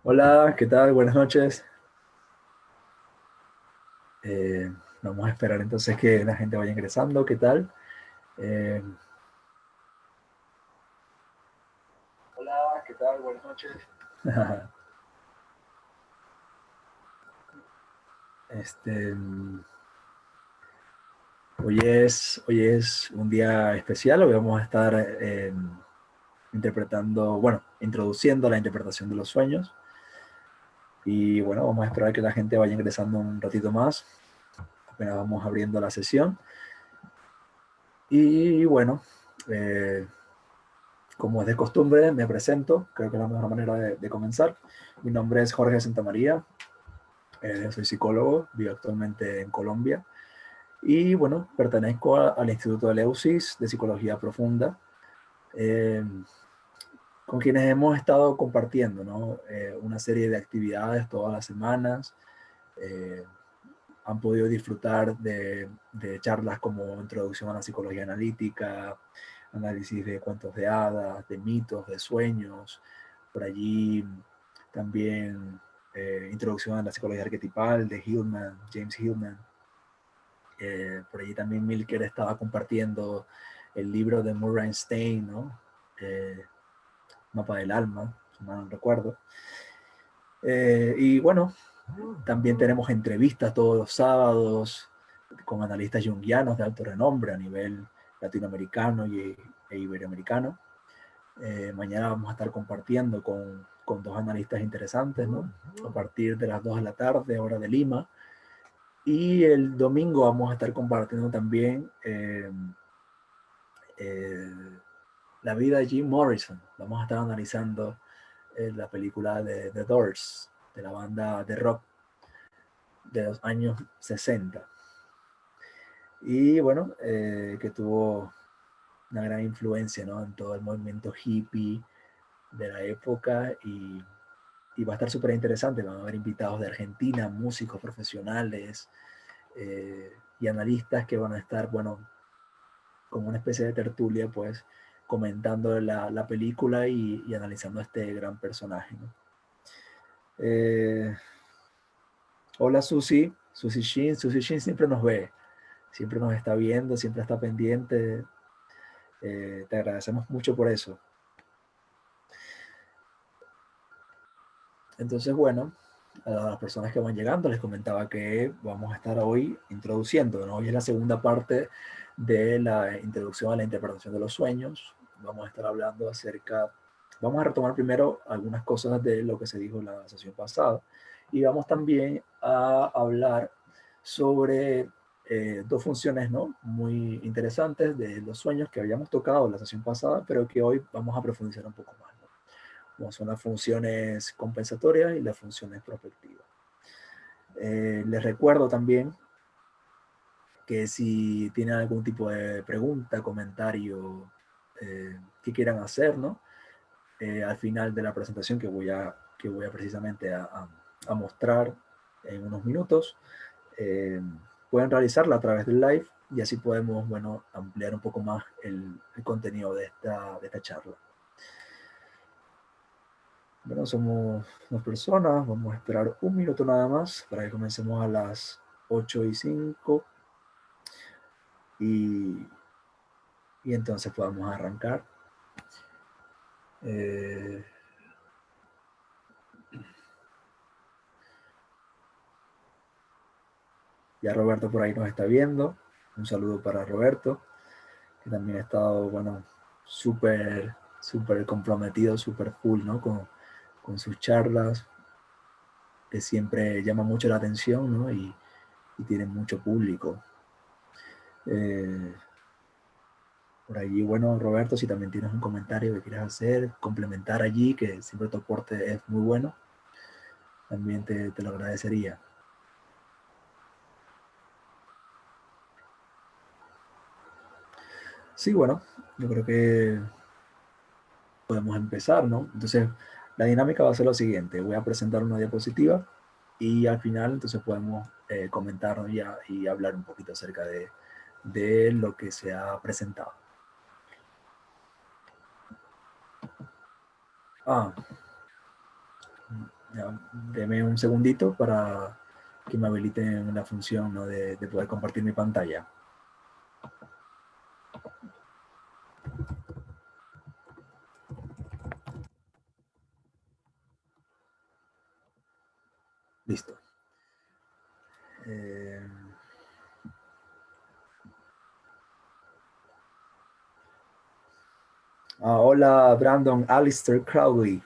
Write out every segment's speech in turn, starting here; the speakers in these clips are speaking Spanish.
Hola, ¿qué tal? Buenas noches. Eh, Vamos a esperar entonces que la gente vaya ingresando. ¿Qué tal? Eh, Hola, ¿qué tal? Buenas noches. Este, hoy es un día especial. Hoy vamos a estar interpretando, bueno, introduciendo la interpretación de los sueños. Y bueno, vamos a esperar que la gente vaya ingresando un ratito más. Apenas vamos abriendo la sesión. Y bueno, eh, como es de costumbre, me presento. Creo que es la mejor manera de comenzar. Mi nombre es Jorge Santamaría. Soy psicólogo, vivo actualmente en Colombia. Y bueno, pertenezco al Instituto de Leucis de Psicología Profunda, eh, con quienes hemos estado compartiendo, ¿no? Una serie de actividades todas las semanas. Eh, Han podido disfrutar de charlas como introducción a la psicología analítica, análisis de cuentos de hadas, de mitos, de sueños. Por allí también introducción a la psicología arquetipal de Hillman, James Hillman. Por allí también Milker estaba compartiendo el libro de Murray Stein, ¿no? Eh, Mapa del alma, si mal no recuerdo. Y bueno, también tenemos entrevistas todos los sábados con analistas junguianos de alto renombre a nivel latinoamericano e iberoamericano. Mañana vamos a estar compartiendo con dos analistas interesantes, ¿no? A partir de las 2 de la tarde, hora de Lima. Y el domingo vamos a estar compartiendo también eh, la vida de Jim Morrison. Vamos a estar analizando la película de The Doors, de la banda de rock de los años 60. Y bueno, que tuvo una gran influencia, ¿no? En todo el movimiento hippie de la época y va a estar súper interesante. Van a haber invitados de Argentina, músicos profesionales y analistas que van a estar, bueno, como una especie de tertulia, pues, comentando la película y analizando a este gran personaje, ¿no? Eh, Hola Susi, Susi Shin siempre nos ve, siempre nos está viendo, siempre está pendiente. Te agradecemos mucho por eso. Entonces, bueno, a las personas que van llegando les comentaba que vamos a estar hoy introduciendo, ¿no? Hoy es la segunda parte de la introducción a la interpretación de los sueños. Vamos a estar hablando acerca, vamos a retomar primero algunas cosas de lo que se dijo en la sesión pasada y vamos también a hablar sobre dos funciones, ¿no? Muy interesantes de los sueños que habíamos tocado en la sesión pasada, pero que hoy vamos a profundizar un poco más, ¿no? Como son las funciones compensatorias y las funciones prospectivas. Les recuerdo también que si tienen algún tipo de pregunta, comentario que quieran hacer, ¿no? Al final de la presentación que voy a precisamente a mostrar en unos minutos, eh, pueden realizarla a través del live y así podemos, bueno, ampliar un poco más el contenido de esta charla. Bueno, somos dos personas, vamos a esperar un minuto nada más para que comencemos a las 8:05 y, y entonces podamos arrancar. Eh, ya Roberto por ahí nos está viendo. Un saludo para Roberto, que también ha estado, bueno, súper comprometido, súper full, ¿no? Con sus charlas, que siempre llama mucho la atención, ¿no? Y tiene mucho público. Eh, Por allí, bueno, Roberto, si también tienes un comentario que quieras hacer, complementar allí, que siempre tu aporte es muy bueno, también te lo agradecería. Sí, bueno, yo creo que podemos empezar, ¿no? Entonces, la dinámica va a ser lo siguiente. Voy a presentar una diapositiva y al final entonces podemos comentar, ¿no? y hablar un poquito acerca de lo que se ha presentado. Ah, Ya, deme un segundito para que me habiliten la función, ¿no? de poder compartir mi pantalla. Listo. Hola, Brandon Alistair Crowley.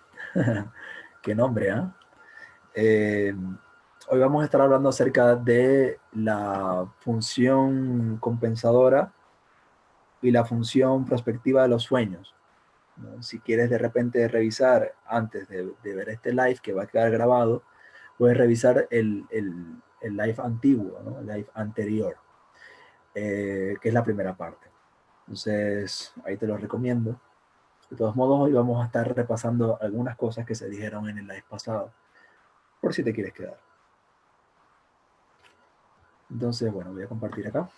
Qué nombre, ¿eh? Eh, Hoy vamos a estar hablando acerca de la función compensadora y la función prospectiva de los sueños, ¿no? Si quieres de repente revisar antes de ver este live que va a quedar grabado, puedes revisar el live antiguo, ¿no? El live anterior, que es la primera parte. Entonces, ahí te lo recomiendo. De todos modos, hoy vamos a estar repasando algunas cosas que se dijeron en el live pasado, por si te quieres quedar. Entonces, bueno, voy a compartir acá.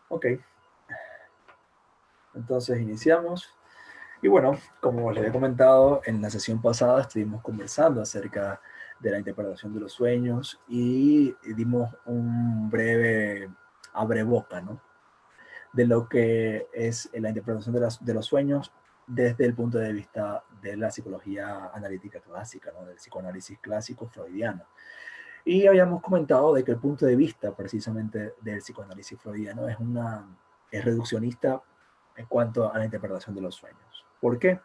Ok, entonces iniciamos. Y bueno, como les había comentado, en la sesión pasada estuvimos conversando acerca de la interpretación de los sueños y dimos un breve abreboca, ¿no? De lo que es la interpretación de los sueños desde el punto de vista de la psicología analítica clásica, ¿no? Del psicoanálisis clásico freudiano. Y habíamos comentado de que el punto de vista precisamente del psicoanálisis freudiano es reduccionista en cuanto a la interpretación de los sueños. ¿Por qué?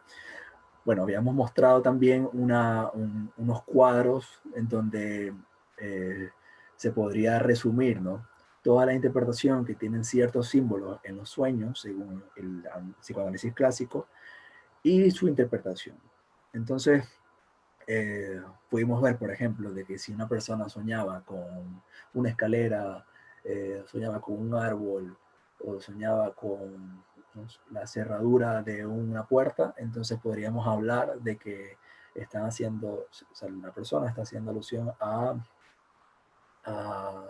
Bueno, habíamos mostrado también unos cuadros en donde eh, se podría resumir, ¿no? Toda la interpretación que tienen ciertos símbolos en los sueños, según el psicoanálisis clásico, y su interpretación. Entonces, pudimos ver, por ejemplo, de que si una persona soñaba con una escalera, soñaba con un árbol o soñaba con, ¿no?, la cerradura de una puerta, entonces podríamos hablar de que están haciendo, o sea, la persona está haciendo alusión a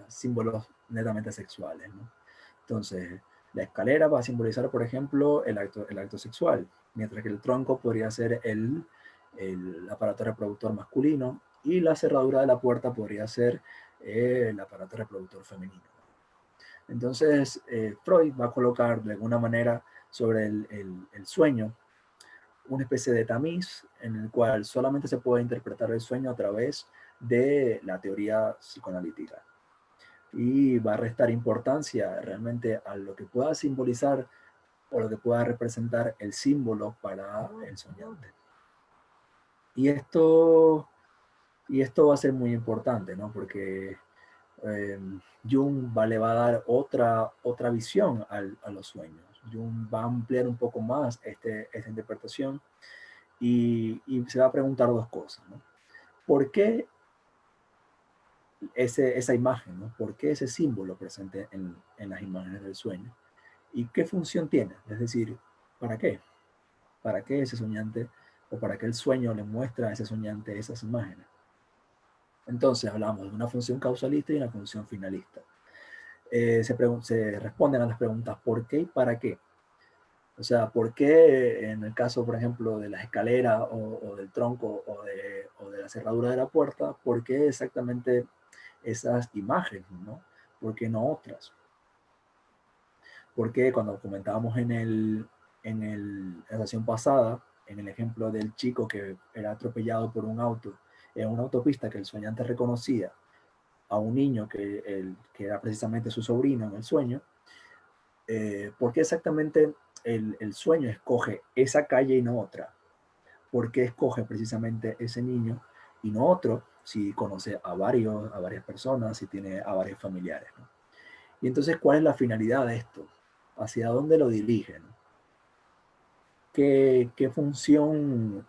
símbolos netamente sexuales, ¿no? Entonces, la escalera va a simbolizar, por ejemplo, el acto sexual, mientras que el tronco podría ser el aparato reproductor masculino y la cerradura de la puerta podría ser el aparato reproductor femenino. Entonces, Freud va a colocar de alguna manera sobre el sueño una especie de tamiz en el cual solamente se puede interpretar el sueño a través de la teoría psicoanalítica y va a restar importancia realmente a lo que pueda simbolizar o lo que pueda representar el símbolo para el soñante. Y esto, y esto va a ser muy importante, ¿no? Porque Jung le va a dar otra visión a los sueños. Jung va a ampliar un poco más esta interpretación y se va a preguntar dos cosas, ¿no? ¿Por qué esa imagen, ¿no? ¿Por qué ese símbolo presente en las imágenes del sueño? ¿Y qué función tiene? Es decir, ¿para qué? ¿Para qué ese soñante o para qué el sueño le muestra a ese soñante esas imágenes? Entonces hablamos de una función causalista y una función finalista. Se responden a las preguntas ¿por qué y para qué? O sea, ¿por qué en el caso, por ejemplo, de las escaleras o del tronco o de la cerradura de la puerta, por qué exactamente esas imágenes, ¿no? ¿Por qué no otras? Porque cuando comentábamos en la sesión pasada, en el ejemplo del chico que era atropellado por un auto en una autopista que el soñante reconocía a un niño que era precisamente su sobrino en el sueño, ¿por qué exactamente el sueño escoge esa calle y no otra? ¿Por qué escoge precisamente ese niño y no otro si conoce a varias personas, si tiene a varios familiares, ¿no? Y entonces, ¿cuál es la finalidad de esto? ¿Hacia dónde lo dirigen? ¿Qué función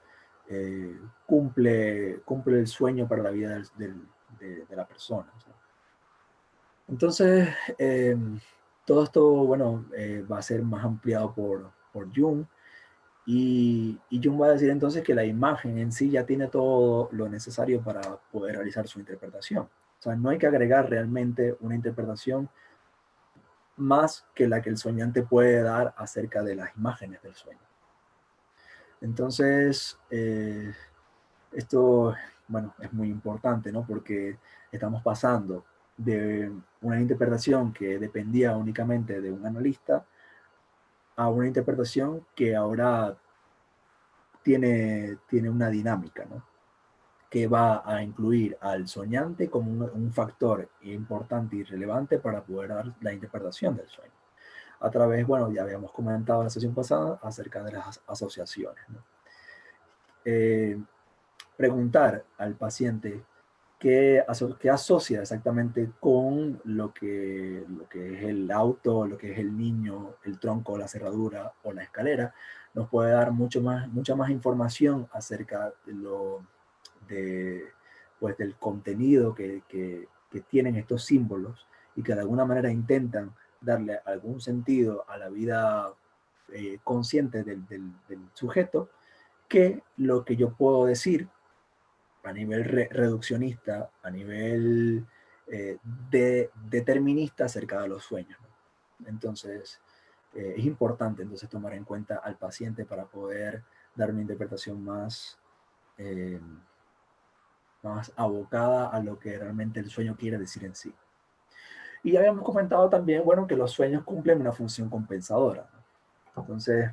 cumple el sueño para la vida de la persona? ¿Sabes? Entonces, todo esto, bueno, va a ser más ampliado por Jung y Jung va a decir entonces que la imagen en sí ya tiene todo lo necesario para poder realizar su interpretación. O sea, no hay que agregar realmente una interpretación más que la que el soñante puede dar acerca de las imágenes del sueño. Entonces, esto, bueno, es muy importante, ¿no? Porque estamos pasando de una interpretación que dependía únicamente de un analista a una interpretación que ahora tiene una dinámica, ¿no? Que va a incluir al soñante como un factor importante y relevante para poder dar la interpretación del sueño. A través, bueno, ya habíamos comentado en la sesión pasada acerca de las asociaciones, ¿no? Preguntar al paciente qué asocia exactamente con lo que es el auto, lo que es el niño, el tronco, la cerradura o la escalera, nos puede dar mucha más información acerca pues, del contenido que tienen estos símbolos y que de alguna manera intentan darle algún sentido a la vida consciente del sujeto, que lo que yo puedo decir a nivel reduccionista, a nivel determinista acerca de los sueños, ¿no? Entonces, es importante entonces tomar en cuenta al paciente para poder dar una interpretación más abocada a lo que realmente el sueño quiere decir en sí. Y ya habíamos comentado también, bueno, que los sueños cumplen una función compensadora, ¿no? Entonces,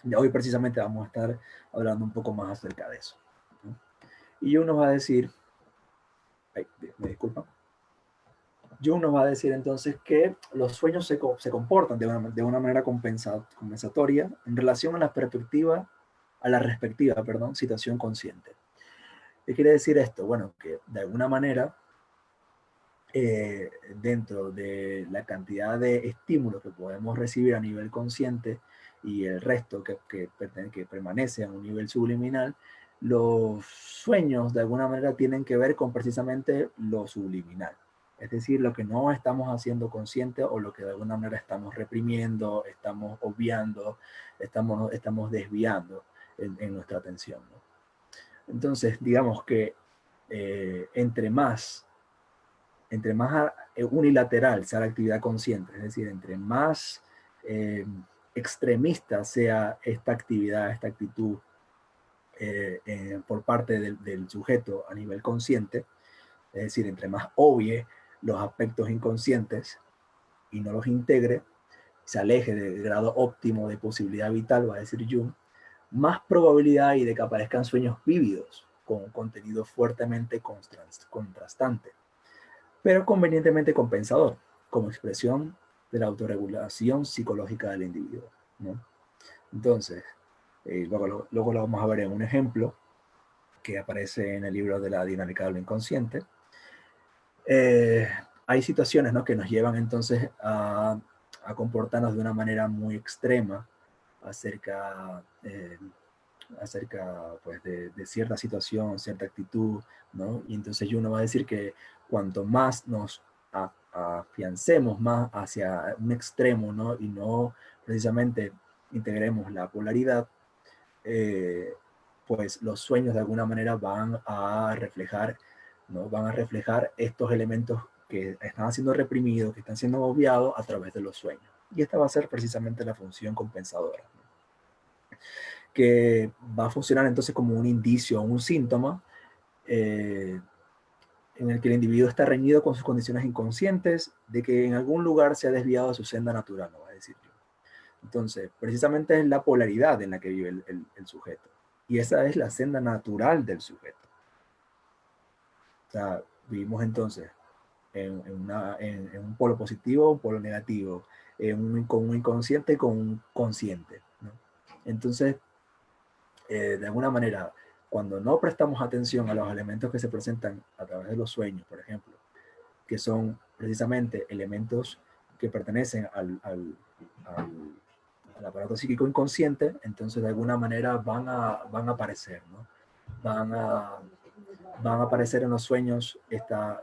ya hoy precisamente vamos a estar hablando un poco más acerca de eso, ¿no? Y Jung nos va a decir, me disculpa, Jung nos va a decir entonces que los sueños se comportan de una manera compensatoria en relación a la respectiva, perdón, situación consciente. ¿Qué quiere decir esto? Bueno, que de alguna manera, dentro de la cantidad de estímulos que podemos recibir a nivel consciente y el resto que permanece a un nivel subliminal, los sueños de alguna manera tienen que ver con precisamente lo subliminal. Es decir, lo que no estamos haciendo consciente o lo que de alguna manera estamos reprimiendo, estamos obviando, estamos desviando en nuestra atención, ¿no? Entonces, digamos que entre más unilateral sea la actividad consciente, es decir, entre más extremista sea esta actividad, esta actitud por parte del sujeto a nivel consciente, es decir, entre más obvie los aspectos inconscientes y no los integre, se aleje del grado óptimo de posibilidad vital, va a decir Jung, más probabilidad hay de que aparezcan sueños vívidos con un contenido fuertemente contrastante, pero convenientemente compensador, como expresión de la autorregulación psicológica del individuo, ¿no? Entonces, luego lo vamos a ver en un ejemplo que aparece en el libro de la dinámica de lo inconsciente. Hay situaciones, ¿no?, que nos llevan entonces a comportarnos de una manera muy extrema acerca pues, de cierta situación, cierta actitud, ¿no? Y entonces uno va a decir que cuanto más nos afiancemos más hacia un extremo, ¿no?, y no precisamente integremos la polaridad, pues los sueños de alguna manera van a reflejar, ¿no?, van a reflejar estos elementos que están siendo reprimidos, que están siendo obviados a través de los sueños. Y esta va a ser precisamente la función compensadora, ¿no?, que va a funcionar entonces como un indicio o un síntoma en el que el individuo está reñido con sus condiciones inconscientes, de que en algún lugar se ha desviado de su senda natural, no va a decir yo. Entonces, precisamente es la polaridad en la que vive el sujeto. Y esa es la senda natural del sujeto. O sea, vivimos entonces en un polo positivo, un polo negativo, con un inconsciente y con un consciente, ¿no? Entonces, de alguna manera, cuando no prestamos atención a los elementos que se presentan a través de los sueños, por ejemplo, que son precisamente elementos que pertenecen al aparato psíquico inconsciente, entonces de alguna manera van a aparecer, ¿no? Van a aparecer en los sueños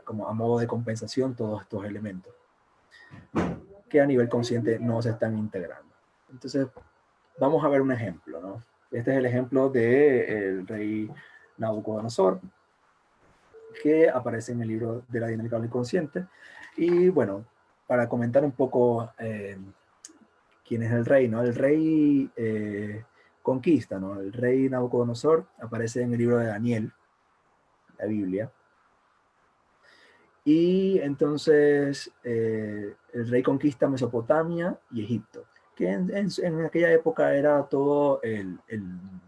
como a modo de compensación todos estos elementos que a nivel consciente no se están integrando. Entonces, vamos a ver un ejemplo, ¿no? Este es el ejemplo del rey Nabucodonosor, que aparece en el libro de la dinámica del inconsciente. Y bueno, para comentar un poco quién es el rey, ¿no? El rey conquista, ¿no? El rey Nabucodonosor aparece en el libro de Daniel, la Biblia. Y entonces el rey conquista Mesopotamia y Egipto, que en aquella época era todo el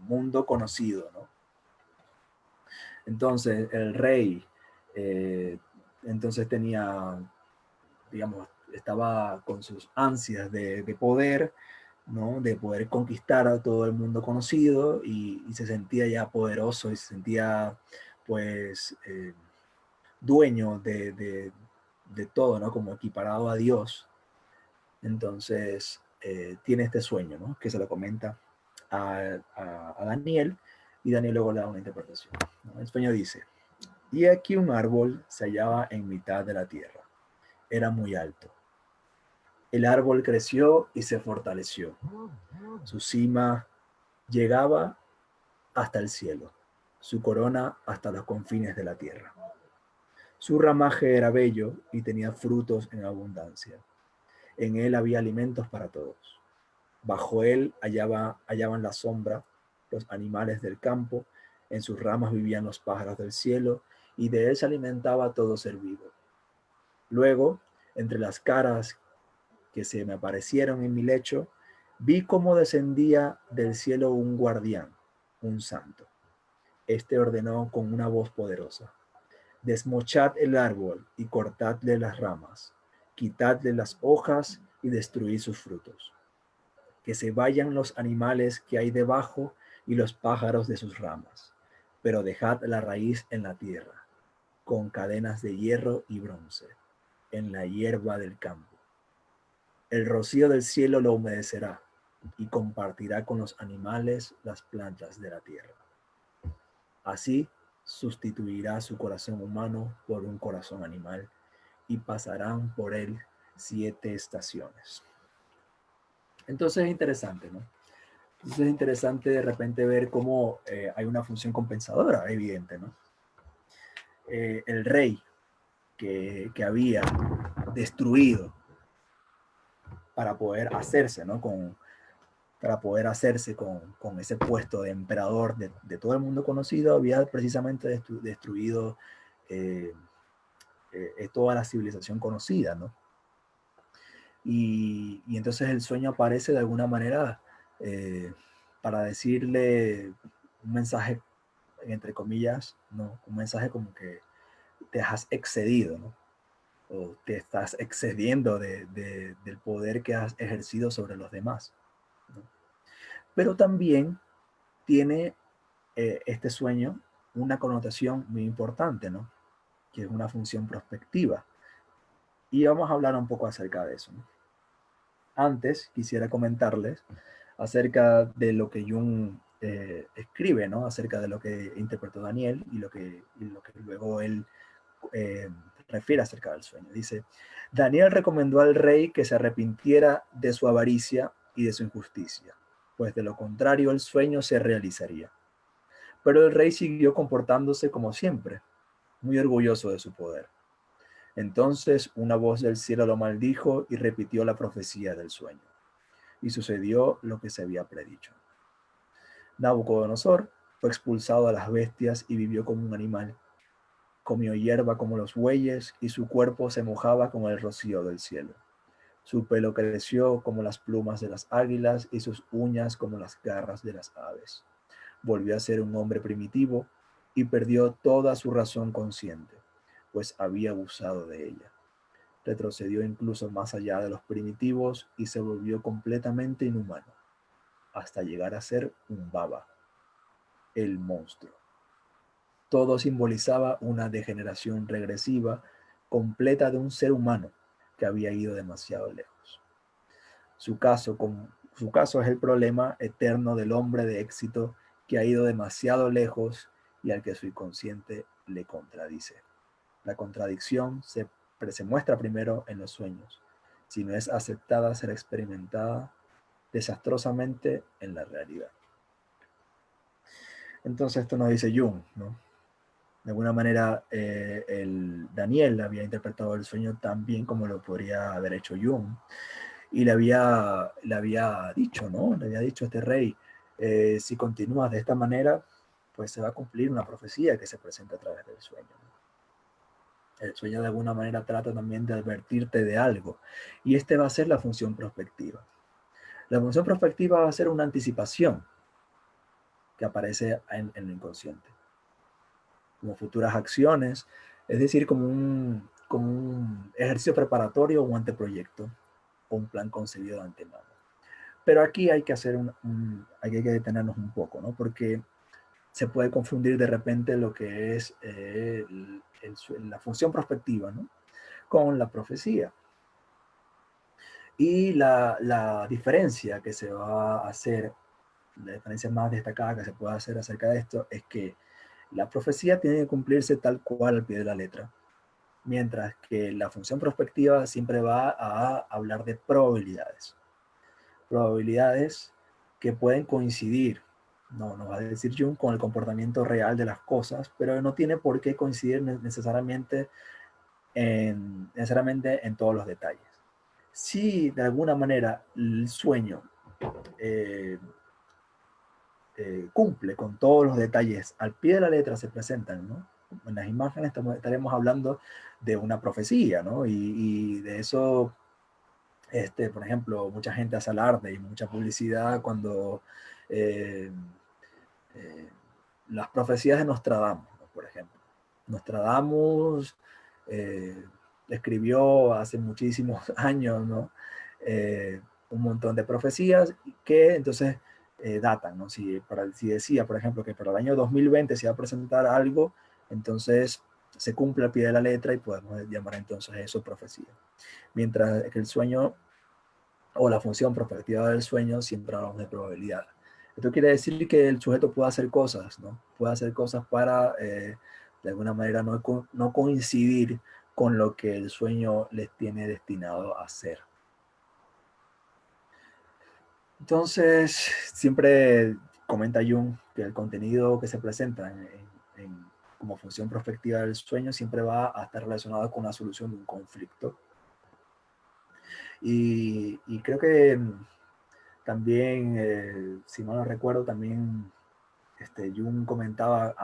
mundo conocido, ¿no? Entonces el rey entonces tenía, digamos, estaba con sus ansias de poder, ¿no? De poder conquistar a todo el mundo conocido y se sentía ya poderoso y se sentía pues dueño de todo, ¿no? Como equiparado a Dios. Entonces tiene este sueño, ¿no? Que se lo comenta a Daniel y Daniel luego le da una interpretación, ¿no? El sueño dice, y aquí un árbol se hallaba en mitad de la tierra. Era muy alto. El árbol creció y se fortaleció. Su cima llegaba hasta el cielo, su corona hasta los confines de la tierra. Su ramaje era bello y tenía frutos en abundancia. En él había alimentos para todos. Bajo él hallaban la sombra los animales del campo, en sus ramas vivían los pájaros del cielo, y de él se alimentaba todo ser vivo. Luego, entre las caras que se me aparecieron en mi lecho, vi cómo descendía del cielo un guardián, un santo. Este ordenó con una voz poderosa: desmochad el árbol y cortadle las ramas, quitadle las hojas y destruid sus frutos. Que se vayan los animales que hay debajo y los pájaros de sus ramas, pero dejad la raíz en la tierra, con cadenas de hierro y bronce, en la hierba del campo. El rocío del cielo lo humedecerá y compartirá con los animales las plantas de la tierra. Así sustituirá su corazón humano por un corazón animal y pasarán por él 7 estaciones. Entonces es interesante, ¿no? Entonces es interesante de repente ver cómo hay una función compensadora evidente, ¿no? El rey que había destruido para poder hacerse, ¿no? Para poder hacerse con ese puesto de emperador de todo el mundo conocido, había precisamente destruido toda la civilización conocida, ¿no? Y entonces el sueño aparece de alguna manera eh, para decirle un mensaje, entre comillas, ¿no? Un mensaje como que te has excedido, ¿no? O te estás excediendo del poder que has ejercido sobre los demás, ¿no? Pero también tiene este sueño una connotación muy importante, ¿no? Que es una función prospectiva. Y vamos a hablar un poco acerca de eso, ¿no? Antes quisiera comentarles acerca de lo que Jung escribe, ¿no? Acerca de lo que interpretó Daniel y lo que luego él eh, refiere acerca del sueño. Dice, Daniel recomendó al rey que se arrepintiera de su avaricia y de su injusticia, pues de lo contrario el sueño se realizaría. Pero el rey siguió comportándose como siempre, muy orgulloso de su poder. Entonces una voz del cielo lo maldijo y repitió la profecía del sueño. Y sucedió lo que se había predicho. Nabucodonosor fue expulsado a las bestias y vivió como un animal. Comió hierba como los bueyes y su cuerpo se mojaba con el rocío del cielo. Su pelo creció como las plumas de las águilas y sus uñas como las garras de las aves. Volvió a ser un hombre primitivo y perdió toda su razón consciente, pues había abusado de ella. Retrocedió incluso más allá de los primitivos y se volvió completamente inhumano, hasta llegar a ser un baba, el monstruo. Todo simbolizaba una degeneración regresiva completa de un ser humano que había ido demasiado lejos. Su caso es el problema eterno del hombre de éxito que ha ido demasiado lejos y al que su inconsciente le contradice. La contradicción se muestra primero en los sueños. Si no es aceptada, será experimentada desastrosamente en la realidad. Entonces esto nos dice Jung, ¿no? De alguna manera, Daniel había interpretado el sueño tan bien como lo podría haber hecho Jung. Y le había dicho, ¿no? Le había dicho a este rey, si continúas de esta manera, pues se va a cumplir una profecía que se presenta a través del sueño. El sueño de alguna manera trata también de advertirte de algo. Y este va a ser la función prospectiva. La función prospectiva va a ser una anticipación que aparece en el inconsciente, como futuras acciones, es decir, como un ejercicio preparatorio o un anteproyecto o un plan concebido de antemano. Pero aquí hay que hay que detenernos un poco, ¿no? Porque se puede confundir de repente lo que es la función prospectiva, ¿no? Con la profecía. Y la diferencia que se va a hacer, la diferencia más destacada que se puede hacer acerca de esto es que la profecía tiene que cumplirse tal cual al pie de la letra, mientras que la función prospectiva siempre va a hablar de probabilidades. Probabilidades que pueden coincidir, no va a decir Jung, con el comportamiento real de las cosas, pero no tiene por qué coincidir necesariamente en todos los detalles. Si de alguna manera el sueño eh, cumple con todos los detalles al pie de la letra, se presentan, ¿no? En las imágenes estaremos hablando de una profecía, ¿no? Y de eso, por ejemplo, mucha gente hace alarde y mucha publicidad cuando eh, eh, las profecías de Nostradamus, ¿no? Por ejemplo. Nostradamus eh, escribió hace muchísimos años, ¿no? Un montón de profecías que entonces datan, ¿no? Si decía, por ejemplo, que para el año 2020 se iba a presentar algo, entonces se cumple al pie de la letra y podemos llamar entonces eso profecía. Mientras que el sueño o la función prospectiva del sueño siempre hablamos de probabilidad. Esto quiere decir que el sujeto puede hacer cosas, ¿no? Puede hacer cosas para, de alguna manera, no coincidir con lo que el sueño les tiene destinado a hacer. Entonces, siempre comenta Jung que el contenido que se presenta como función prospectiva del sueño siempre va a estar relacionado con la solución de un conflicto. Y creo que también, si mal no recuerdo, también Jung comentaba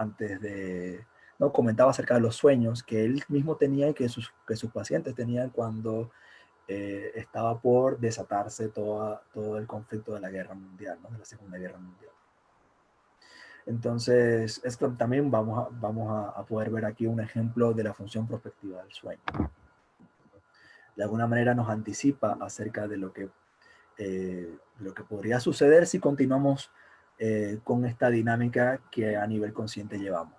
comentaba acerca de los sueños que él mismo tenía y que sus pacientes tenían cuando estaba por desatarse todo el conflicto de la guerra mundial, ¿no? De la Segunda Guerra Mundial. Entonces, esto también vamos a poder ver aquí un ejemplo de la función prospectiva del sueño. De alguna manera nos anticipa acerca de lo que podría suceder si continuamos con esta dinámica que a nivel consciente llevamos.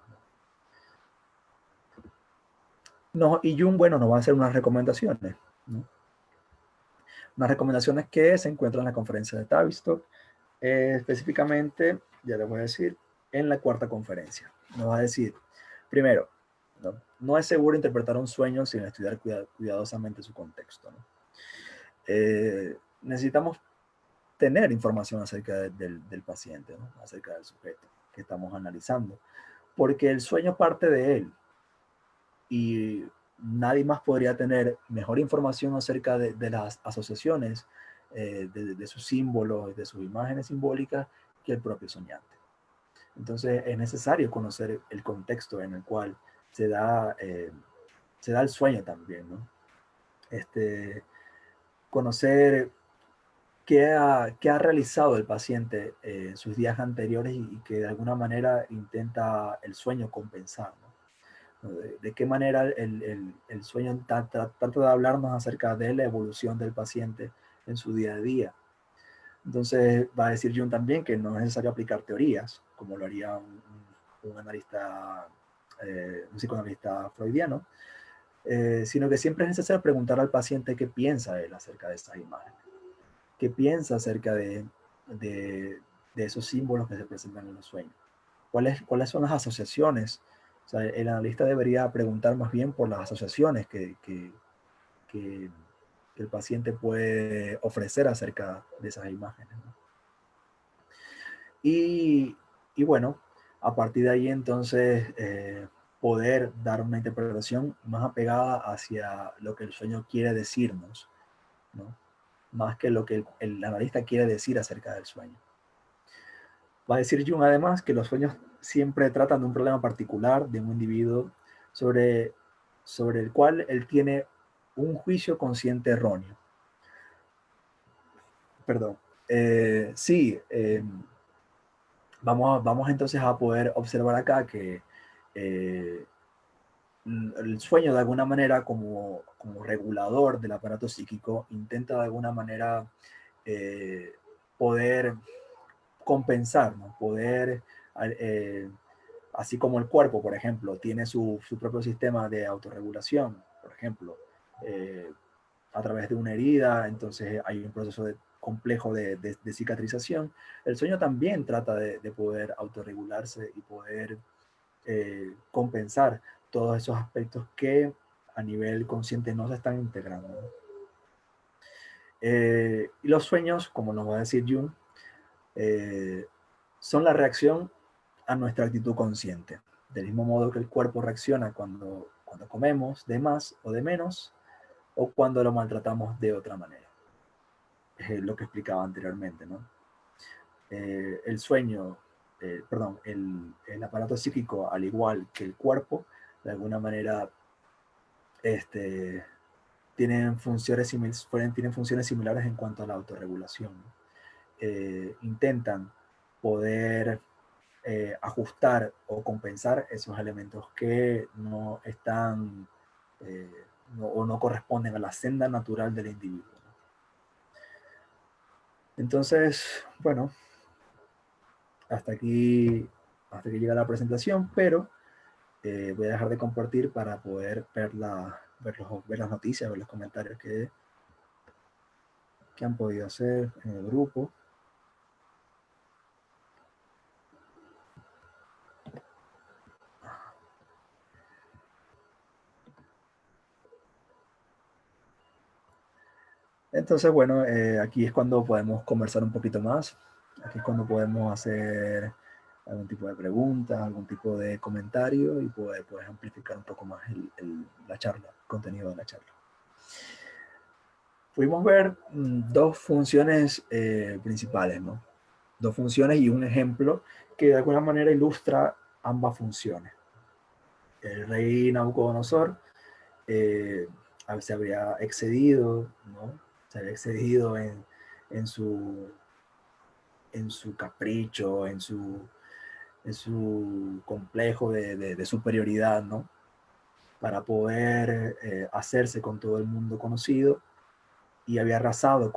No, y Jung, bueno, nos va a hacer unas recomendaciones, ¿no? Unas recomendaciones que se encuentran en la conferencia de Tavistock, específicamente, ya les voy a decir, en la cuarta conferencia. Nos va a decir, primero, no es seguro interpretar un sueño sin estudiar cuidadosamente su contexto, ¿no? Necesitamos tener información acerca del paciente, ¿no? Acerca del sujeto que estamos analizando, porque el sueño parte de él y nadie más podría tener mejor información acerca de las asociaciones, de sus símbolos, de sus imágenes simbólicas, que el propio soñante. Entonces es necesario conocer el contexto en el cual se da el sueño también, ¿no? Conocer qué ha realizado el paciente en sus días anteriores y que de alguna manera intenta el sueño compensar, ¿no? De qué manera el sueño trata de hablarnos acerca de la evolución del paciente en su día a día. Entonces va a decir Jung también que no es necesario aplicar teorías, como lo haría un analista, un psicoanalista freudiano, sino que siempre es necesario preguntar al paciente qué piensa él acerca de esas imágenes, qué piensa acerca de esos símbolos que se presentan en los sueños, cuáles son las asociaciones. O sea, el analista debería preguntar más bien por las asociaciones que el paciente puede ofrecer acerca de esas imágenes, ¿no? Y bueno, a partir de ahí entonces poder dar una interpretación más apegada hacia lo que el sueño quiere decirnos, ¿no? Más que lo que el analista quiere decir acerca del sueño. Va a decir Jung además que los sueños siempre tratan de un problema particular de un individuo sobre el cual él tiene un juicio consciente erróneo. Perdón. Sí, vamos entonces a poder observar acá que el sueño de alguna manera como regulador del aparato psíquico intenta de alguna manera poder compensar, ¿no? Poder, así como el cuerpo, por ejemplo, tiene su propio sistema de autorregulación, por ejemplo, a través de una herida, entonces hay un proceso complejo de cicatrización. El sueño también trata de poder autorregularse y poder compensar todos esos aspectos que a nivel consciente no se están integrando. Y los sueños, como nos va a decir Jung, son la reacción a nuestra actitud consciente. Del mismo modo que el cuerpo reacciona cuando comemos de más o de menos, o cuando lo maltratamos de otra manera. Es lo que explicaba anteriormente, ¿no? El sueño, perdón, el aparato psíquico, al igual que el cuerpo, de alguna manera tienen funciones similares en cuanto a la autorregulación. Intentan poder ajustar o compensar esos elementos que no están o no corresponden a la senda natural del individuo. Entonces, bueno, hasta aquí llega la presentación, pero voy a dejar de compartir para poder ver las noticias, ver los comentarios que han podido hacer en el grupo. Entonces, bueno, aquí es cuando podemos conversar un poquito más. Aquí es cuando podemos hacer algún tipo de preguntas, algún tipo de comentario y poder amplificar un poco más la charla, el contenido de la charla. Pudimos ver dos funciones principales, ¿no? Dos funciones y un ejemplo que de alguna manera ilustra ambas funciones. El rey Nabucodonosor se habría excedido, ¿no? Se había excedido en su capricho, en su complejo de superioridad, ¿no? Para poder hacerse con todo el mundo conocido, y había arrasado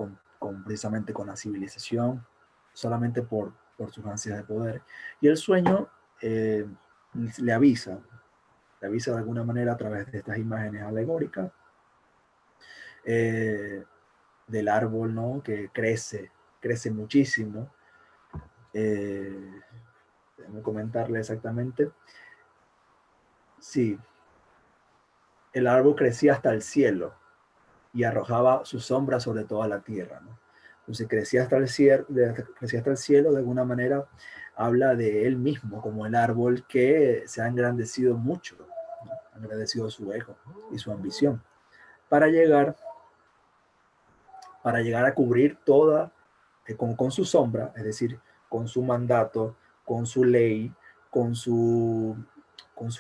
precisamente con la civilización solamente por sus ansias de poder. Y el sueño le avisa de alguna manera a través de estas imágenes alegóricas del árbol, ¿no? Que crece muchísimo. Déjame comentarle exactamente. Sí, el árbol crecía hasta el cielo y arrojaba su sombra sobre toda la tierra, ¿no? Entonces crecía hasta el cielo, de alguna manera habla de él mismo como el árbol que se ha engrandecido mucho, ¿no? Ha engrandecido su ego y su ambición para llegar a cubrir toda, con su sombra, es decir, con su mandato, con su ley, con su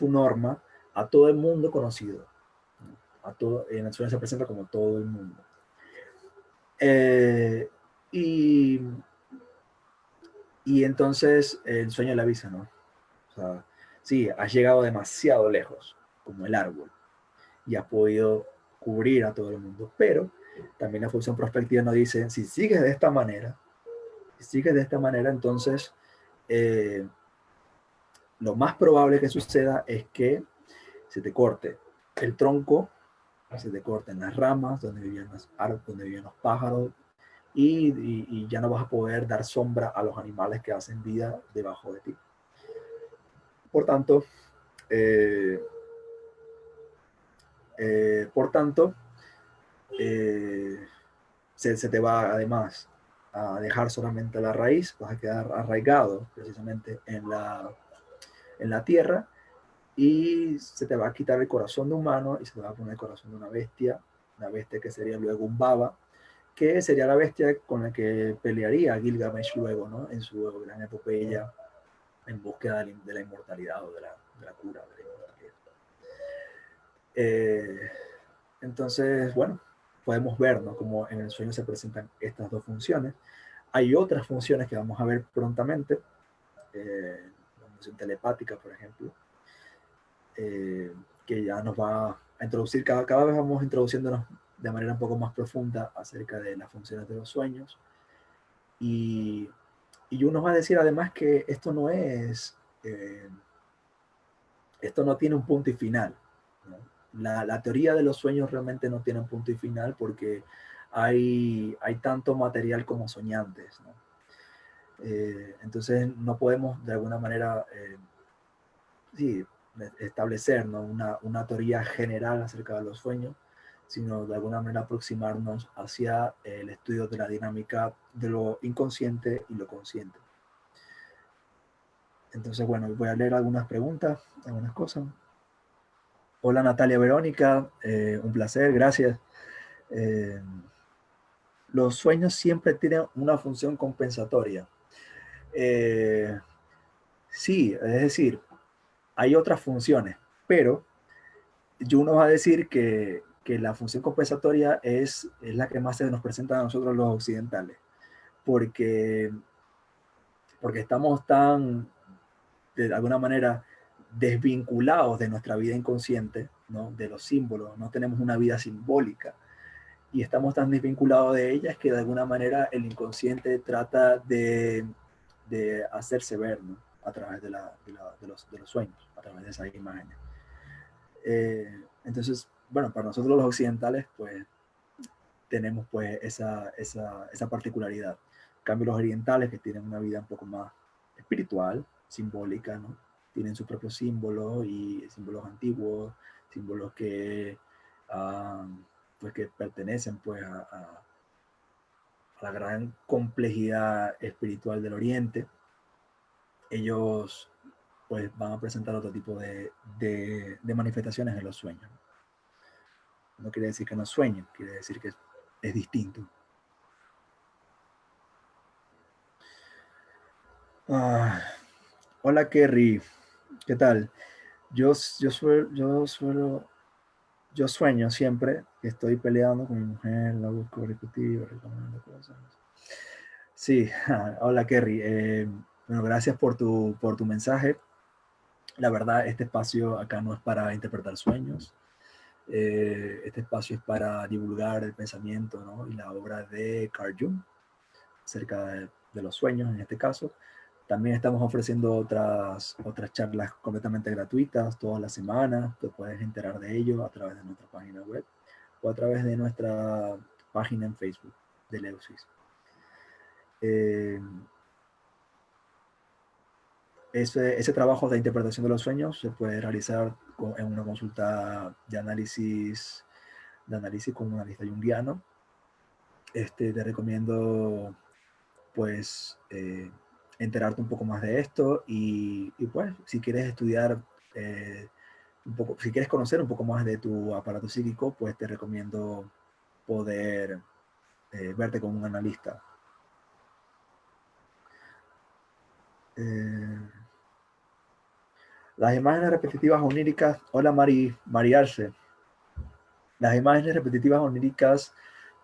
norma, a todo el mundo conocido. En el sueño se presenta como todo el mundo. Y entonces el sueño le avisa, ¿no? O sea, sí, has llegado demasiado lejos, como el árbol, y has podido cubrir a todo el mundo, pero también la función prospectiva nos dice, si sigues de esta manera, entonces lo más probable que suceda es que se te corte el tronco, se te corten las ramas donde vivían los pájaros, y ya no vas a poder dar sombra a los animales que hacen vida debajo de ti. Por tanto, se te va además a dejar solamente la raíz, vas a quedar arraigado precisamente en la tierra, y se te va a quitar el corazón de humano y se te va a poner el corazón de una bestia que sería luego un baba, que sería la bestia con la que pelearía Gilgamesh luego, ¿no? En su gran epopeya en búsqueda de la inmortalidad o de la cura de la inmortalidad. Entonces, bueno, podemos ver, ¿no?, cómo en el sueño se presentan estas dos funciones. Hay otras funciones que vamos a ver prontamente, la función telepática, por ejemplo, que ya nos va a introducir, cada vez vamos introduciéndonos de manera un poco más profunda acerca de las funciones de los sueños. Y Jung nos va a decir además que esto no tiene un punto y final, ¿no? La teoría de los sueños realmente no tiene un punto y final porque hay tanto material como soñantes, ¿no? Entonces no podemos de alguna manera sí, establecer, ¿no?, una teoría general acerca de los sueños, sino de alguna manera aproximarnos hacia el estudio de la dinámica de lo inconsciente y lo consciente. Entonces, bueno, voy a leer algunas preguntas, algunas cosas. Hola Natalia Verónica, un placer, gracias. Eh, los sueños siempre tienen una función compensatoria. Eh, sí, es decir, hay otras funciones, pero Jung nos va a decir que la función compensatoria es la que más se nos presenta a nosotros los occidentales, porque, porque estamos tan, de alguna manera, desvinculados de nuestra vida inconsciente, ¿no?, de los símbolos, no tenemos una vida simbólica y estamos tan desvinculados de ellas que de alguna manera el inconsciente trata de hacerse ver, ¿no?, a través de los sueños, a través de esas imágenes. Entonces, bueno, para nosotros los occidentales, pues tenemos pues esa particularidad. En cambio, los orientales, que tienen una vida un poco más espiritual, simbólica, ¿no?, tienen sus propios símbolos y símbolos antiguos, símbolos pues que pertenecen pues a la gran complejidad espiritual del Oriente. Ellos pues van a presentar otro tipo de manifestaciones en los sueños. No quiere decir que no sueñen, quiere decir que es distinto. Ah, hola Kerry, ¿qué tal? Yo sueño siempre que estoy peleando con mi mujer, la busco discutir, reclamando cosas. Sí, hola Kerry. Bueno, gracias por tu mensaje. La verdad, este espacio acá no es para interpretar sueños. Este espacio es para divulgar el pensamiento, ¿no?, y la obra de Carl Jung acerca de los sueños en este caso. También estamos ofreciendo otras charlas completamente gratuitas todas las semanas. Te puedes enterar de ello a través de nuestra página web o a través de nuestra página en Facebook de Leusis. Ese trabajo de interpretación de los sueños se puede realizar en una consulta de análisis con un analista junguiano. Te recomiendo pues enterarte un poco más de esto y pues si quieres estudiar un poco, si quieres conocer un poco más de tu aparato psíquico, pues te recomiendo poder verte con un analista. Las imágenes repetitivas oníricas, hola Mari Arce. Las imágenes repetitivas oníricas,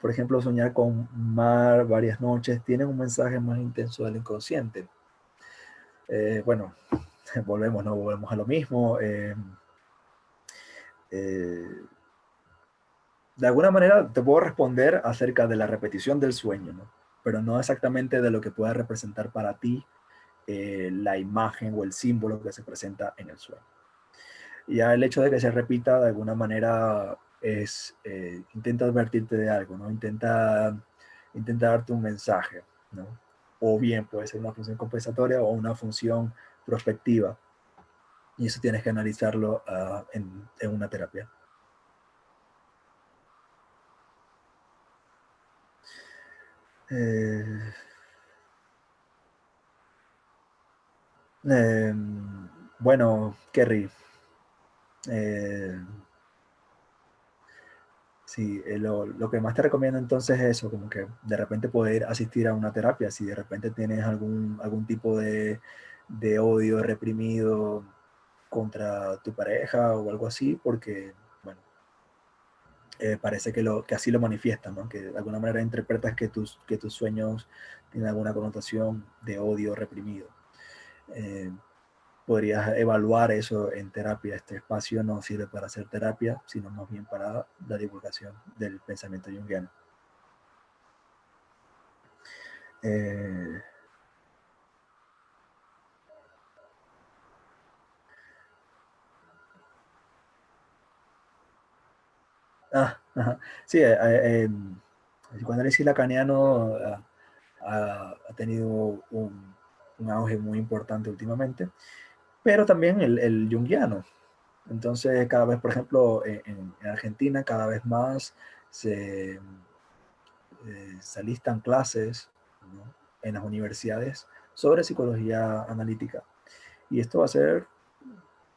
por ejemplo, soñar con mar varias noches, tienen un mensaje más intenso del inconsciente. Bueno, volvemos a lo mismo. De alguna manera te puedo responder acerca de la repetición del sueño, ¿no?, pero no exactamente de lo que pueda representar para ti la imagen o el símbolo que se presenta en el sueño. Ya el hecho de que se repita de alguna manera intenta advertirte de algo, ¿no? Intenta darte un mensaje, ¿no? O bien puede ser una función compensatoria o una función prospectiva. Y eso tienes que analizarlo en una terapia. Bueno, Kerry, Eh, sí, lo que más te recomiendo entonces es eso, como que de repente poder asistir a una terapia, si de repente tienes algún tipo de odio reprimido contra tu pareja o algo así, porque, bueno, parece que así lo manifiestas, ¿no? Que de alguna manera interpretas que tus sueños tienen alguna connotación de odio reprimido. Eh, Podrías evaluar eso en terapia. Este espacio no sirve para hacer terapia, sino más bien para la divulgación del pensamiento junguiano. Eh, Ajá. Sí, el psicoanálisis lacaniano ha tenido un auge muy importante últimamente, pero también el junguiano. Entonces, cada vez, por ejemplo, en Argentina, cada vez más se, se alistan clases, ¿no?, en las universidades sobre psicología analítica. Y esto va a ser,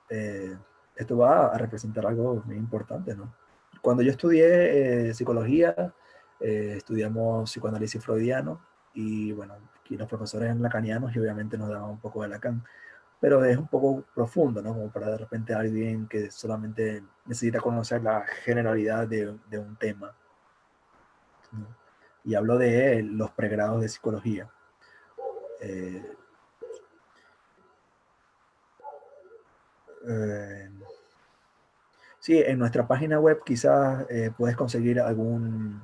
eh, esto va a representar algo muy importante, ¿no? Cuando yo estudié psicología, estudiamos psicoanálisis freudiano y bueno, aquí los profesores eran lacanianos y obviamente nos daban un poco de Lacan, pero es un poco profundo, ¿no? Como para de repente alguien que solamente necesita conocer la generalidad de un tema, ¿no? Y hablo de los pregrados de psicología. Eh, eh, sí, en nuestra página web quizás puedes conseguir algún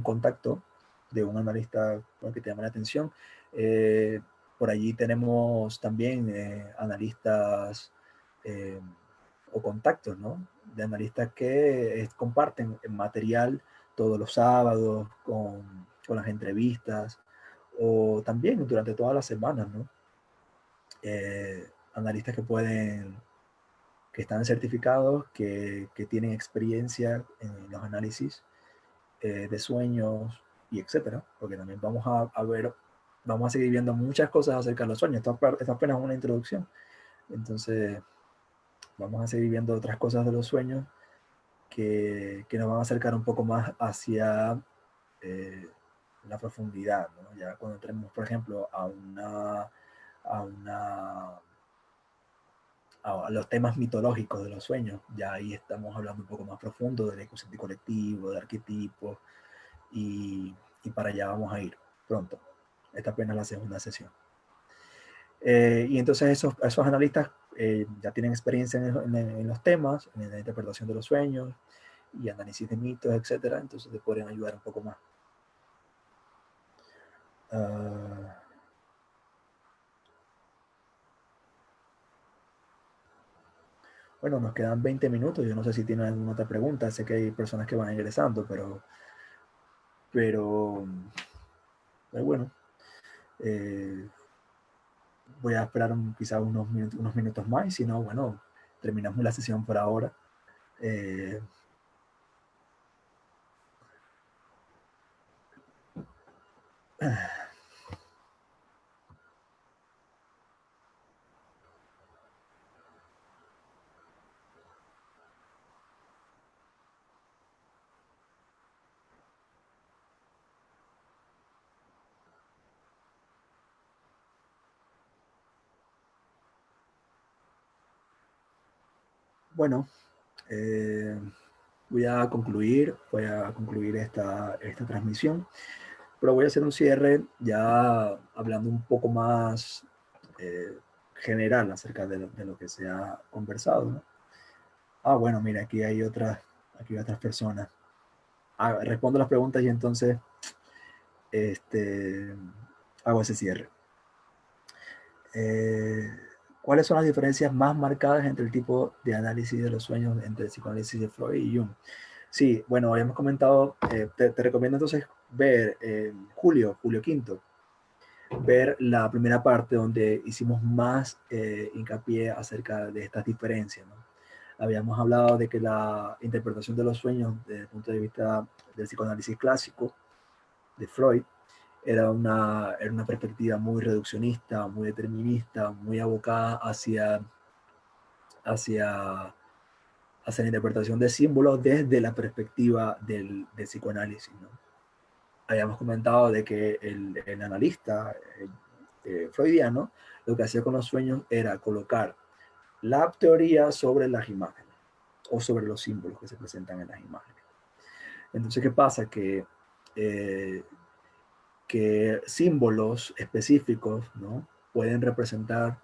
contacto de un analista, bueno, que te llame la atención. Eh, por allí tenemos también analistas eh, o contactos, ¿no?, de analistas que comparten material todos los sábados con las entrevistas o también durante todas las semanas, ¿no? Analistas que están certificados, que tienen experiencia en los análisis de sueños y etcétera, porque también vamos a seguir viendo muchas cosas acerca de los sueños. Esto apenas una introducción. Entonces, vamos a seguir viendo otras cosas de los sueños que nos van a acercar un poco más hacia eh, la profundidad, ¿no? Ya cuando entremos, por ejemplo, a una a los temas mitológicos de los sueños, ya ahí estamos hablando un poco más profundo del inconsciente colectivo, de arquetipos, y para allá vamos a ir pronto. Esta apenas la segunda sesión. Y entonces esos analistas ya tienen experiencia en los temas, en la interpretación de los sueños y análisis de mitos, etcétera. Entonces te podrían ayudar un poco más. Uh, bueno, nos quedan 20 minutos. Yo no sé si tienen alguna otra pregunta. Sé que hay personas que van ingresando, pero bueno, eh, voy a esperar quizás unos minutos más y si no, bueno, terminamos la sesión por ahora. Eh, bueno, eh, voy a concluir esta transmisión, pero voy a hacer un cierre ya hablando un poco más general acerca de lo que se ha conversado, ¿no? Bueno, mira, aquí hay otras personas. Respondo las preguntas y entonces este, hago ese cierre. Eh, ¿Cuáles son las diferencias más marcadas entre el tipo de análisis de los sueños entre el psicoanálisis de Freud y Jung? Sí, bueno, habíamos comentado, te recomiendo entonces ver Julio Quinto, ver la primera parte donde hicimos más hincapié acerca de estas diferencias, ¿no? Habíamos hablado de que la interpretación de los sueños desde el punto de vista del psicoanálisis clásico de Freud era una perspectiva muy reduccionista, muy determinista, muy abocada hacia hacia la interpretación de símbolos desde la perspectiva del psicoanálisis, ¿no? Habíamos comentado de que el analista freudiano lo que hacía con los sueños era colocar la teoría sobre las imágenes o sobre los símbolos que se presentan en las imágenes. Entonces, ¿qué pasa? Que símbolos específicos, ¿no?, pueden representar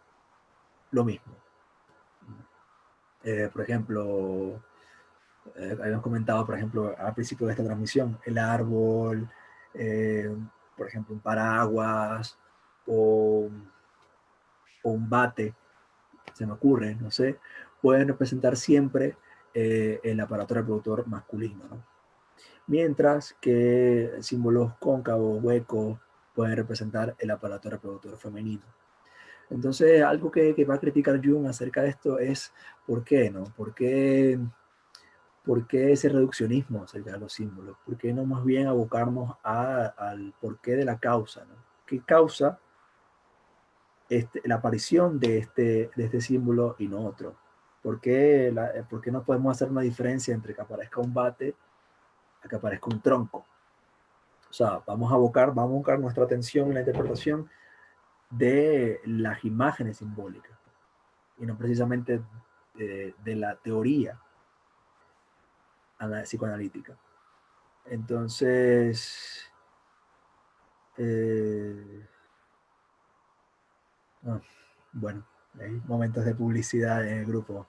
lo mismo. Por ejemplo, habíamos comentado, por ejemplo, al principio de esta transmisión, el árbol, eh, por ejemplo, un paraguas o, o un bate, se me ocurre, no sé, pueden representar siempre el aparato reproductor masculino, ¿no? Mientras que símbolos cóncavos, huecos, pueden representar el aparato reproductor femenino. Entonces, algo que va a criticar Jung acerca de esto es ¿por qué, no? ¿Por qué ese reduccionismo acerca de los símbolos? ¿Por qué no más bien abocarnos al porqué de la causa, ¿no? ¿Qué causa la aparición de este símbolo y no otro? ¿Por qué no podemos hacer una diferencia entre que aparezca un bate a que aparezca un tronco? O sea, vamos a abocar nuestra atención en la interpretación de las imágenes simbólicas y no precisamente de la teoría psicoanalítica. Entonces, ah, bueno, hay momentos de publicidad en el grupo.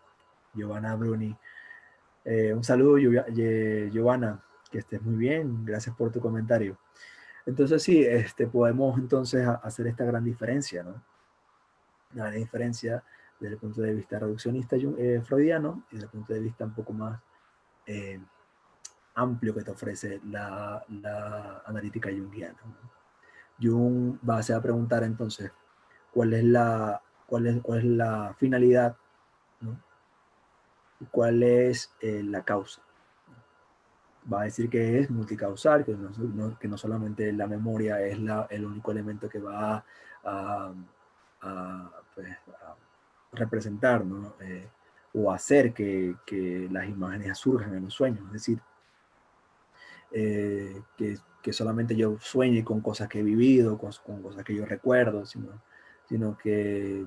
Giovanna Bruni. Un saludo, Giovanna, que estés muy bien. Gracias por tu comentario. Entonces, sí, podemos entonces hacer esta gran diferencia, ¿no? Una gran diferencia desde el punto de vista reduccionista freudiano y desde el punto de vista un poco más amplio que te ofrece la analítica junguiana, ¿no? Jung se va a preguntar entonces cuál es la finalidad, ¿no? Y cuál es la causa. Va a decir que es multicausal, que no solamente la memoria es el único elemento que va pues, a representar, ¿no? O hacer que las imágenes surjan en los sueños. Es decir, que solamente yo sueñe con cosas que he vivido, con cosas que yo recuerdo, sino que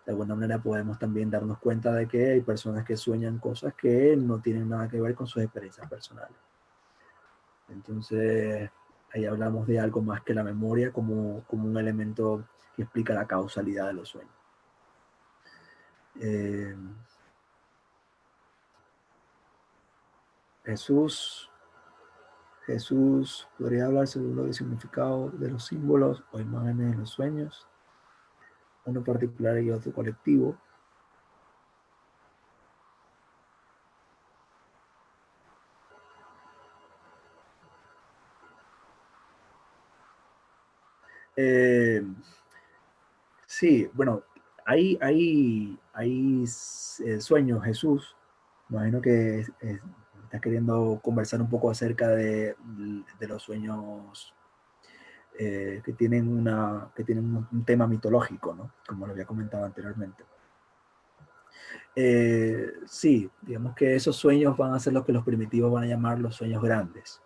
de alguna manera podemos también darnos cuenta de que hay personas que sueñan cosas que no tienen nada que ver con sus experiencias personales. Entonces, ahí hablamos de algo más que la memoria como un elemento que explica la causalidad de los sueños. Jesús podría hablar sobre el significado de los símbolos o imágenes en los sueños, uno particular y otro colectivo. Sí, bueno, hay sueños, Jesús. Imagino que estás queriendo conversar un poco acerca de los sueños que tienen un tema mitológico, ¿no? Como lo había comentado anteriormente. Sí, digamos que esos sueños van a ser lo que los primitivos van a llamar los sueños grandes.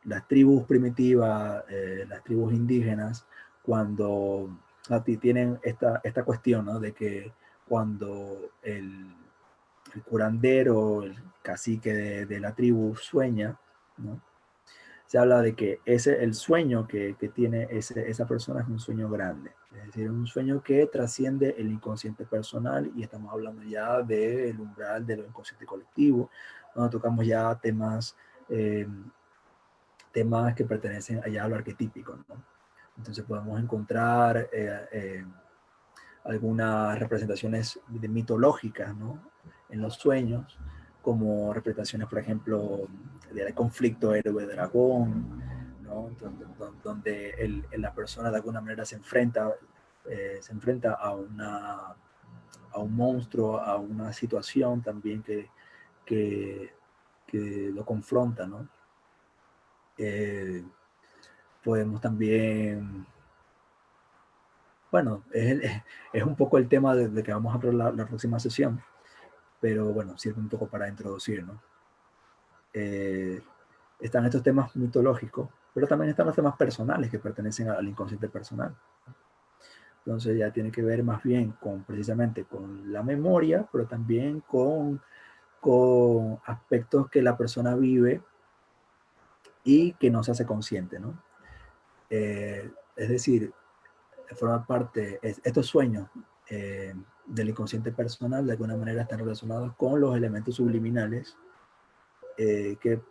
Las tribus primitivas, las tribus indígenas, cuando tienen esta cuestión, ¿no? De que cuando el curandero, el cacique de la tribu sueña, ¿no? Se habla de que el sueño que tiene esa persona es un sueño grande, es decir, un sueño que trasciende el inconsciente personal y estamos hablando ya del umbral de lo inconsciente colectivo, donde tocamos ya temas que pertenecen allá a lo arquetípico, ¿no? Entonces podemos encontrar algunas representaciones mitológicas, ¿no? En los sueños, como representaciones, por ejemplo, del conflicto héroe-dragón, ¿no? Donde la persona de alguna manera se enfrenta a un monstruo, a una situación también que, que lo confronta, ¿no? Podemos también, bueno, es un poco el tema de que vamos a hablar la próxima sesión, pero bueno, sirve un poco para introducir, ¿no? Están estos temas mitológicos, pero también están los temas personales que pertenecen al inconsciente personal. Entonces ya tiene que ver más bien con precisamente con la memoria, pero también con aspectos que la persona vive y que no se hace consciente, ¿no? Es decir, forma parte, estos sueños del inconsciente personal de alguna manera están relacionados con los elementos subliminales eh, que,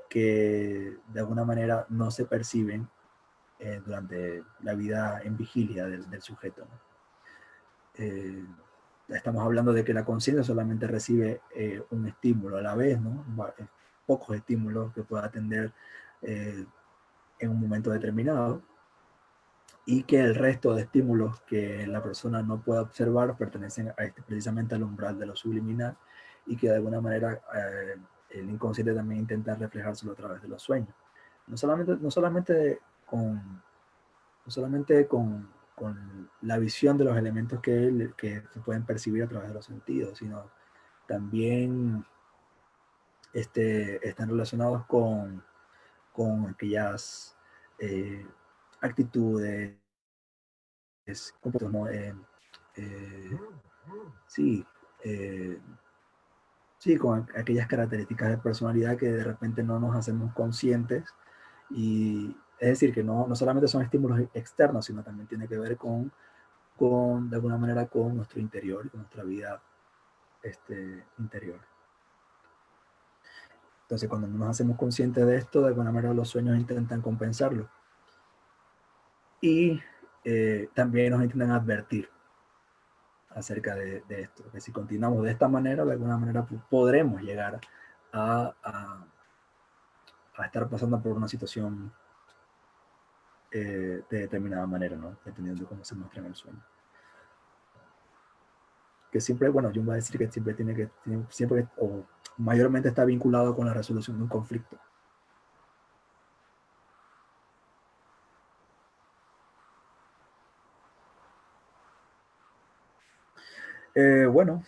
que de alguna manera no se perciben durante la vida en vigilia del sujeto, ¿no? Estamos hablando de que la conciencia solamente recibe un estímulo a la vez, ¿no? Pocos estímulos que pueda atender en un momento determinado, y que el resto de estímulos que la persona no pueda observar pertenecen a precisamente al umbral de lo subliminal, y que de alguna manera el inconsciente también intenta reflejárselo a través de los sueños. No solamente con la visión de los elementos que se pueden percibir a través de los sentidos, sino también están relacionados con aquellas actitudes, comportamientos, ¿no? Eh, sí, eh, sí, con aquellas características de personalidad que de repente no nos hacemos conscientes. Y es decir, que no solamente son estímulos externos, sino también tiene que ver de alguna manera con nuestro interior, con nuestra vida interior. Entonces, cuando no nos hacemos conscientes de esto, de alguna manera los sueños intentan compensarlo. Y también nos intentan advertir acerca de esto, que si continuamos de esta manera, de alguna manera podremos llegar a estar pasando por una situación de determinada manera, ¿no? Dependiendo de cómo se muestra en el sueño. Que siempre, bueno, yo voy a decir que siempre, o mayormente está vinculado con la resolución de un conflicto. Bueno,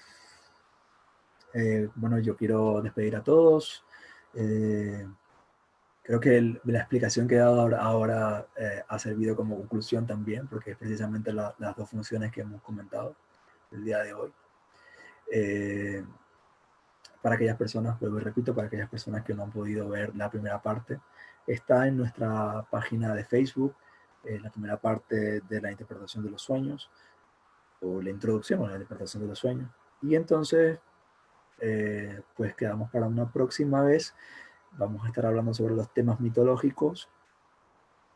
bueno, yo quiero despedir a todos. Creo que la explicación que he dado ahora ha servido como conclusión también, porque es precisamente las dos funciones que hemos comentado el día de hoy. Para aquellas personas, vuelvo y repito, para aquellas personas que no han podido ver la primera parte, está en nuestra página de Facebook, la primera parte de la interpretación de los sueños, o la introducción a la interpretación de los sueños. Y entonces, pues quedamos para una próxima vez. Vamos a estar hablando sobre los temas mitológicos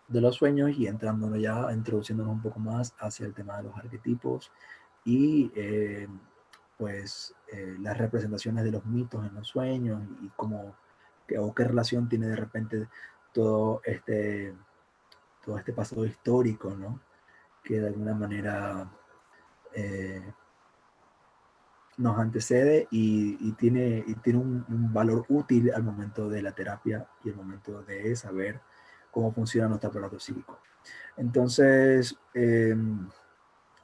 de los sueños y entrándonos ya, introduciéndonos un poco más hacia el tema de los arquetipos y pues las representaciones de los mitos en los sueños y cómo o qué relación tiene de repente todo todo este pasado histórico, ¿no? Que de alguna manera eh, nos antecede y tiene un valor útil al momento de la terapia y al momento de saber cómo funciona nuestro aparato psíquico. Entonces,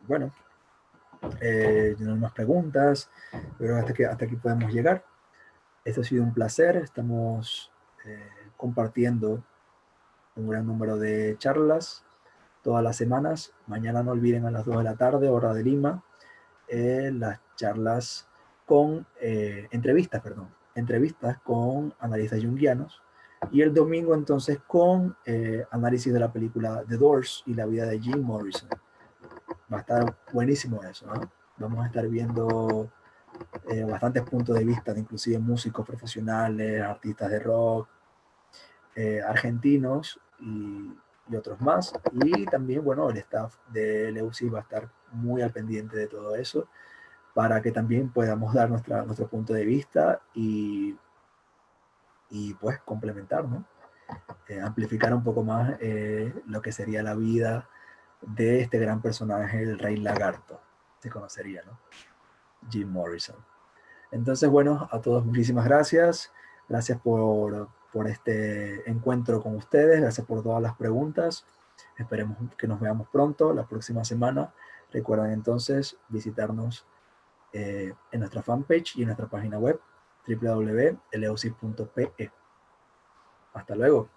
bueno, no hay más preguntas, pero hasta aquí podemos llegar. Esto ha sido un placer. Estamos compartiendo un gran número de charlas todas las semanas. Mañana no olviden a las 2 de la tarde, hora de Lima, las charlas con entrevistas con analistas junguianos. Y el domingo entonces con análisis de la película The Doors y la vida de Jim Morrison. Va a estar buenísimo eso, ¿no? Vamos a estar viendo bastantes puntos de vista de inclusive músicos profesionales, artistas de rock, argentinos y otros más. Y también, bueno, el staff de LEUCI va a estar muy al pendiente de todo eso para que también podamos dar nuestro punto de vista y pues complementar, ¿no? Amplificar un poco más lo que sería la vida de este gran personaje, el Rey Lagarto, se conocería, ¿no? Jim Morrison. Entonces, bueno, a todos muchísimas gracias. Gracias por este encuentro con ustedes. Gracias por todas las preguntas. Esperemos que nos veamos pronto, la próxima semana. Recuerden entonces visitarnos en nuestra fanpage y en nuestra página web www.eleusis.pe. Hasta luego.